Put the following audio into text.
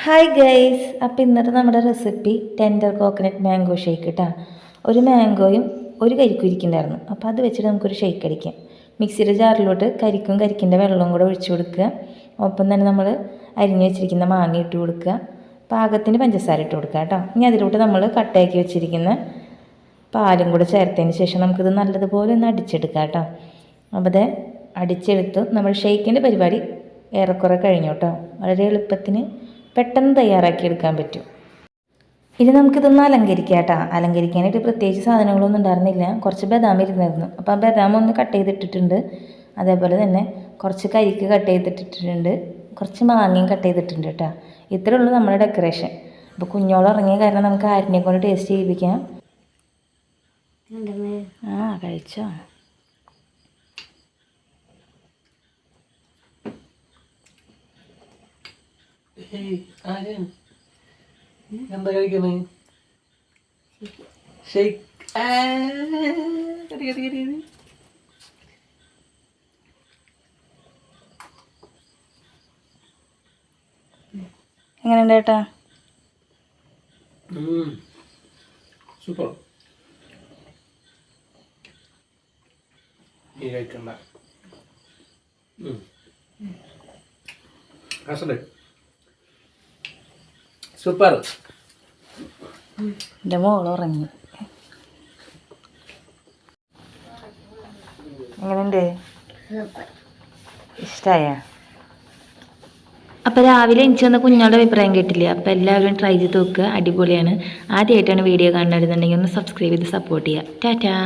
Hi guys, അപ്പോൾ ഇന്നത്തെ നമ്മുടെ recipe tender coconut mango shake കേട്ടോ. ഒരു മാംഗോയും ഒരു കരിക്കും ഇരിക്കുന്നുണ്ടായിരുന്നു. അപ്പോൾ അത് വെച്ചിട്ട് നമുക്കൊരു ഷേക്ക് അടിക്കാം. മിക്സിയുടെ ജാറിലോട്ട് കരിക്കിൻ്റെ വെള്ളവും കൂടെ ഒഴിച്ചു കൊടുക്കുക. ഒപ്പം തന്നെ നമ്മൾ അരിഞ്ഞു വെച്ചിരിക്കുന്ന മാങ്ങ ഇട്ട് കൊടുക്കുക. പാകത്തിന് പഞ്ചസാര ഇട്ട് കൊടുക്കുക കേട്ടോ. ഇനി അതിലോട്ട് നമ്മൾ കട്ടയാക്കി വെച്ചിരിക്കുന്ന പാലും കൂടെ ചേർത്തതിന് ശേഷം നമുക്കിത് നല്ലതുപോലെ ഒന്ന് അടിച്ചെടുക്കാം കേട്ടോ. അപ്പോൾ അത് അടിച്ചെടുത്ത് നമ്മൾ ഷേക്കിൻ്റെ പരിപാടി ഏറെക്കുറെ കഴിഞ്ഞു കേട്ടോ. വളരെ എളുപ്പത്തിന് പെട്ടെന്ന് തയ്യാറാക്കി എടുക്കാൻ പറ്റും. ഇനി നമുക്കിതൊന്ന് അലങ്കരിക്കാം കേട്ടോ. അലങ്കരിക്കാനായിട്ട് പ്രത്യേകിച്ച് സാധനങ്ങളൊന്നും ഉണ്ടായിരുന്നില്ല. കുറച്ച് ബദാം ഇരുന്നായിരുന്നു. അപ്പോൾ ആ ബദാം ഒന്ന് കട്ട് ചെയ്തിട്ടിട്ടുണ്ട്. അതേപോലെ തന്നെ കുറച്ച് കരിക്ക് കട്ട് ചെയ്തിട്ടിട്ടുണ്ട്. കുറച്ച് മാങ്ങയും കട്ട് ചെയ്തിട്ടുണ്ട് കേട്ടോ. ഇത്രയേ ഉള്ളൂ നമ്മുടെ ഡെക്കറേഷൻ. അപ്പോൾ കുഞ്ഞോളം ഇറങ്ങിയ കാരണം നമുക്ക് ആരിനെ കൊണ്ട് ടേസ്റ്റ് ചെയ്യിപ്പിക്കാം. കഴിച്ചോ? എന്താ കഴിക്കണേ? ഷേക്ക്. എങ്ങനെയുണ്ട് ചേട്ടാ? സൂപ്പർ. ഈ കഴിക്കണ്ട സൂപ്പർ. എൻ്റെ മോൾ ഉറങ്ങി. എങ്ങനെയുണ്ട്? ഇഷ്ടമായ? അപ്പോൾ രാവിലെ എനിക്ക് വന്ന കുഞ്ഞുങ്ങളുടെ അഭിപ്രായം കേട്ടില്ലേ? അപ്പോൾ എല്ലാവരും ട്രൈ ചെയ്ത് നോക്കുക. അടിപൊളിയാണ്. ആദ്യമായിട്ടാണ് വീഡിയോ കാണുന്നതെന്നുണ്ടെങ്കിൽ ഒന്ന് സബ്സ്ക്രൈബ് ചെയ്ത് സപ്പോർട്ട് ചെയ്യുക. ടാറ്റാ.